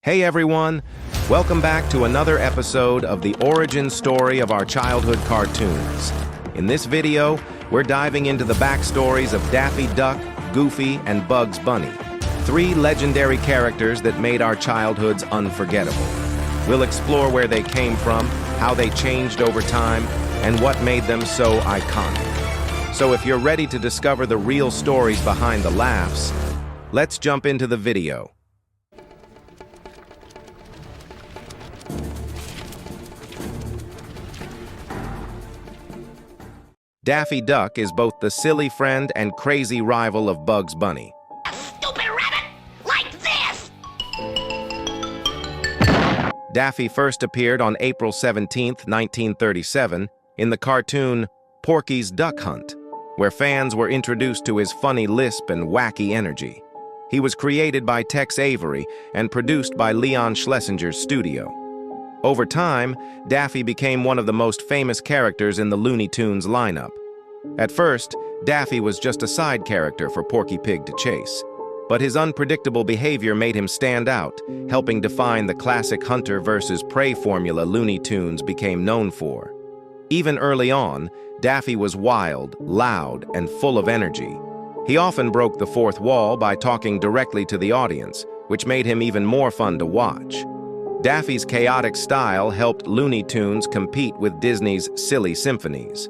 Hey everyone, welcome back to another episode of the origin story of our childhood cartoons. In this video, we're diving into the backstories of Daffy Duck, Goofy, and Bugs Bunny, three legendary characters that made our childhoods unforgettable. We'll explore where they came from, how they changed over time, and what made them so iconic. So if you're ready to discover the real stories behind the laughs, let's jump into the video. Daffy Duck is both the silly friend and crazy rival of Bugs Bunny. A stupid rabbit like this! Daffy first appeared on April 17, 1937, in the cartoon Porky's Duck Hunt, where fans were introduced to his funny lisp and wacky energy. He was created by Tex Avery and produced by Leon Schlesinger's studio. Over time, Daffy became one of the most famous characters in the Looney Tunes lineup. At first, Daffy was just a side character for Porky Pig to chase, but his unpredictable behavior made him stand out, helping define the classic hunter versus prey formula Looney Tunes became known for. Even early on, Daffy was wild, loud, and full of energy. He often broke the fourth wall by talking directly to the audience, which made him even more fun to watch. Daffy's chaotic style helped Looney Tunes compete with Disney's silly symphonies.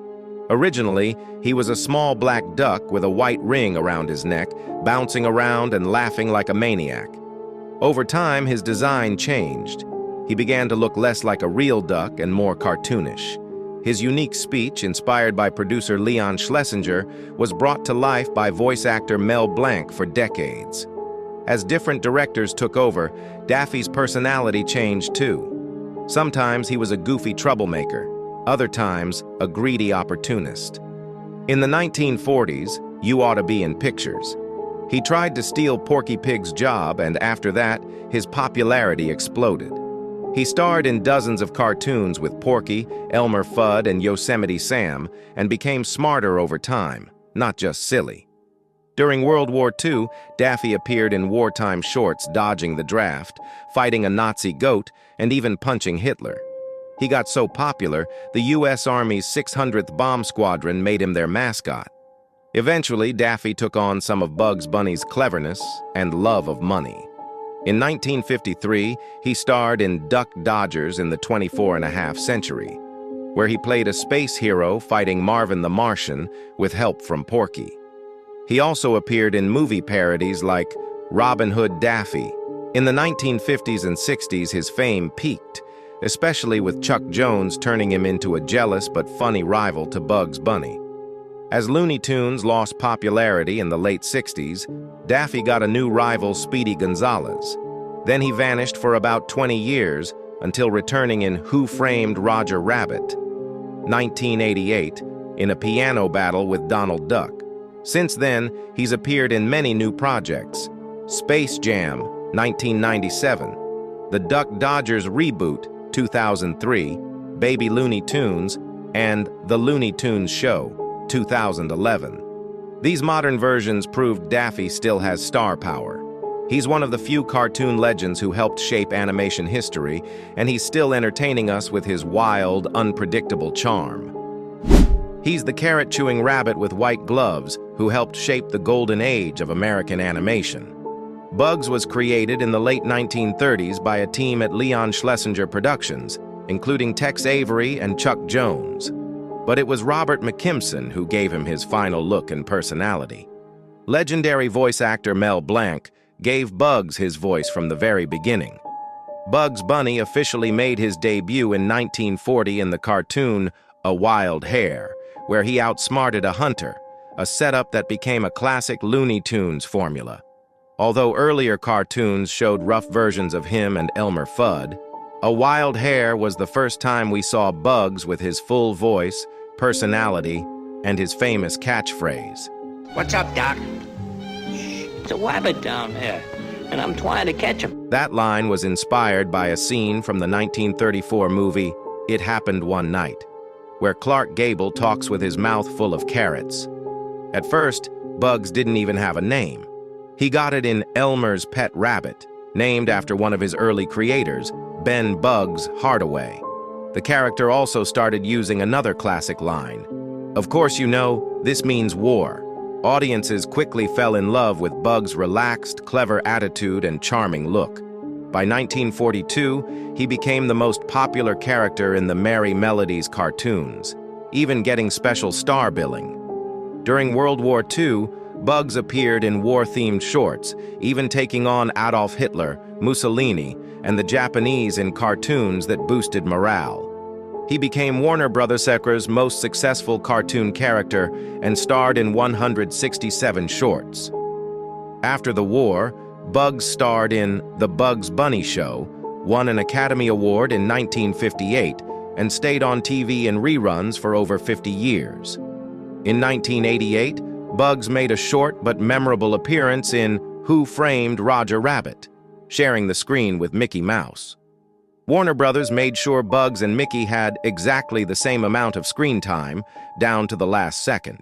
Originally, he was a small black duck with a white ring around his neck, bouncing around and laughing like a maniac. Over time, his design changed. He began to look less like a real duck and more cartoonish. His unique speech, inspired by producer Leon Schlesinger, was brought to life by voice actor Mel Blanc for decades. As different directors took over, Daffy's personality changed too. Sometimes he was a goofy troublemaker, other times a greedy opportunist. In the 1940s, You Ought to Be in Pictures, he tried to steal Porky Pig's job, and after that, his popularity exploded. He starred in dozens of cartoons with Porky, Elmer Fudd, and Yosemite Sam, and became smarter over time, not just silly. During World War II, Daffy appeared in wartime shorts dodging the draft, fighting a Nazi goat, and even punching Hitler. He got so popular, the U.S. Army's 600th Bomb Squadron made him their mascot. Eventually, Daffy took on some of Bugs Bunny's cleverness and love of money. In 1953, he starred in Duck Dodgers in the 24.5 Century, where he played a space hero fighting Marvin the Martian with help from Porky. He also appeared in movie parodies like Robin Hood Daffy. In the 1950s and 60s, his fame peaked, especially with Chuck Jones turning him into a jealous but funny rival to Bugs Bunny. As Looney Tunes lost popularity in the late 60s, Daffy got a new rival, Speedy Gonzales. Then he vanished for about 20 years until returning in Who Framed Roger Rabbit, 1988, in a piano battle with Donald Duck. Since then, he's appeared in many new projects: Space Jam, 1997, the Duck Dodgers reboot, 2003, Baby Looney Tunes, and The Looney Tunes Show, 2011. These modern versions proved Daffy still has star power. He's one of the few cartoon legends who helped shape animation history, and he's still entertaining us with his wild, unpredictable charm. He's the carrot-chewing rabbit with white gloves who helped shape the golden age of American animation. Bugs was created in the late 1930s by a team at Leon Schlesinger Productions, including Tex Avery and Chuck Jones. But it was Robert McKimson who gave him his final look and personality. Legendary voice actor Mel Blanc gave Bugs his voice from the very beginning. Bugs Bunny officially made his debut in 1940 in the cartoon A Wild Hare, where he outsmarted a hunter, a setup that became a classic Looney Tunes formula. Although earlier cartoons showed rough versions of him and Elmer Fudd, A Wild Hare was the first time we saw Bugs with his full voice, personality, and his famous catchphrase. What's up, Doc? Shh, it's a rabbit down there, and I'm trying to catch him. That line was inspired by a scene from the 1934 movie It Happened One Night, where Clark Gable talks with his mouth full of carrots. At first, Bugs didn't even have a name. He got it in Elmer's Pet Rabbit, named after one of his early creators, Ben "Bugs" Hardaway. The character also started using another classic line. "Of course you know, this means war." Audiences quickly fell in love with Bugs' relaxed, clever attitude and charming look. By 1942, he became the most popular character in the Merry Melodies cartoons, even getting special star billing. During World War II, Bugs appeared in war-themed shorts, even taking on Adolf Hitler, Mussolini, and the Japanese in cartoons that boosted morale. He became Warner Bros.'s most successful cartoon character and starred in 167 shorts. After the war, Bugs starred in The Bugs Bunny Show, won an Academy Award in 1958, and stayed on TV in reruns for over 50 years. In 1988, Bugs made a short but memorable appearance in Who Framed Roger Rabbit, sharing the screen with Mickey Mouse. Warner Bros. Made sure Bugs and Mickey had exactly the same amount of screen time, down to the last second.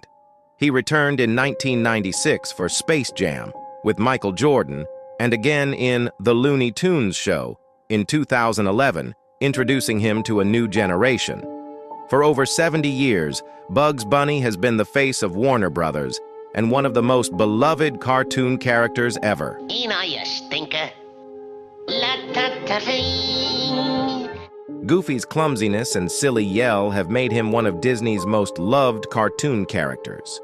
He returned in 1996 for Space Jam with Michael Jordan, and again in The Looney Tunes Show in 2011, introducing him to a new generation. For over 70 years, Bugs Bunny has been the face of Warner Bros. And one of the most beloved cartoon characters ever. You know, you stinker. Goofy's clumsiness and silly yell have made him one of Disney's most loved cartoon characters.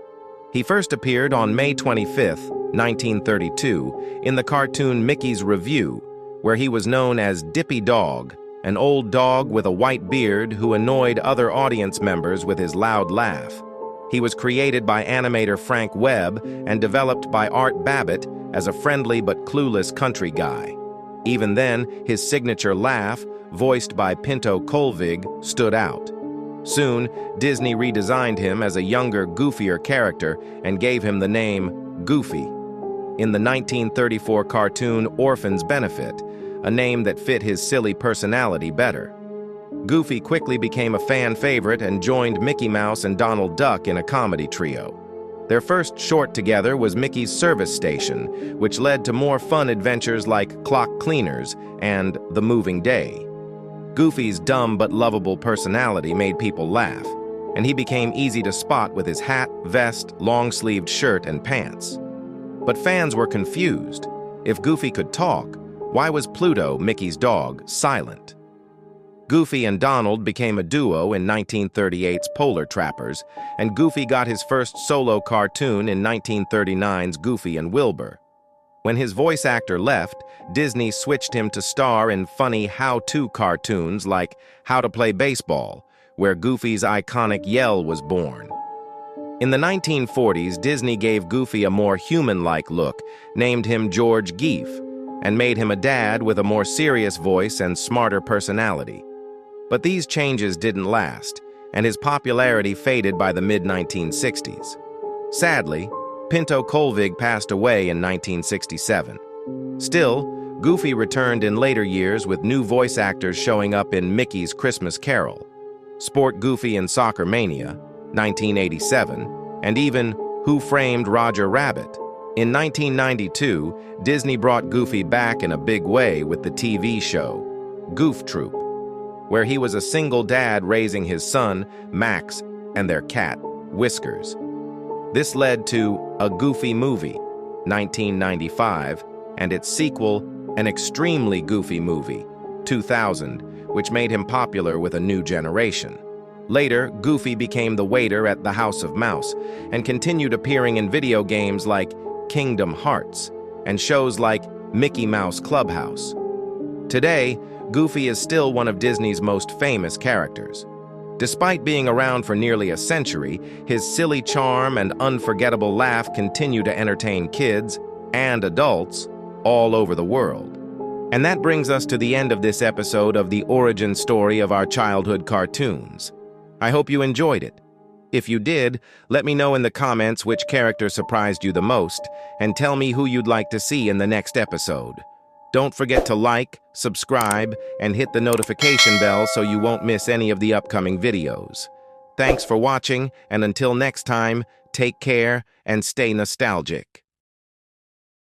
He first appeared on May 25, 1932, in the cartoon Mickey's Review, where he was known as Dippy Dog, an old dog with a white beard who annoyed other audience members with his loud laugh. He was created by animator Frank Webb and developed by Art Babbitt as a friendly but clueless country guy. Even then, his signature laugh, voiced by Pinto Colvig, stood out. Soon, Disney redesigned him as a younger, goofier character and gave him the name Goofy. In the 1934 cartoon Orphan's Benefit, a name that fit his silly personality better. Goofy quickly became a fan favorite and joined Mickey Mouse and Donald Duck in a comedy trio. Their first short together was Mickey's Service Station, which led to more fun adventures like Clock Cleaners and The Moving Day. Goofy's dumb but lovable personality made people laugh, and he became easy to spot with his hat, vest, long-sleeved shirt, and pants. But fans were confused. If Goofy could talk, why was Pluto, Mickey's dog, silent? Goofy and Donald became a duo in 1938's Polar Trappers, and Goofy got his first solo cartoon in 1939's Goofy and Wilbur. When his voice actor left, Disney switched him to star in funny how-to cartoons like How to Play Baseball, where Goofy's iconic yell was born. In the 1940s, Disney gave Goofy a more human-like look, named him George Geef, and made him a dad with a more serious voice and smarter personality. But these changes didn't last, and his popularity faded by the mid-1960s. Sadly, Pinto Colvig passed away in 1967. Still, Goofy returned in later years with new voice actors showing up in Mickey's Christmas Carol, Sport Goofy in Soccer Mania, 1987, and even Who Framed Roger Rabbit. In 1992, Disney brought Goofy back in a big way with the TV show, Goof Troop, where he was a single dad raising his son, Max, and their cat, Whiskers. This led to A Goofy Movie, 1995, and its sequel, An Extremely Goofy Movie, 2000, which made him popular with a new generation. Later, Goofy became the waiter at the House of Mouse and continued appearing in video games like Kingdom Hearts and shows like Mickey Mouse Clubhouse. Today, Goofy is still one of Disney's most famous characters. Despite being around for nearly a century, his silly charm and unforgettable laugh continue to entertain kids and adults all over the world. And that brings us to the end of this episode of the origin story of our childhood cartoons. I hope you enjoyed it. If you did, let me know in the comments which character surprised you the most, and tell me who you'd like to see in the next episode. Don't forget to like, subscribe, and hit the notification bell so you won't miss any of the upcoming videos. Thanks for watching, and until next time, take care and stay nostalgic.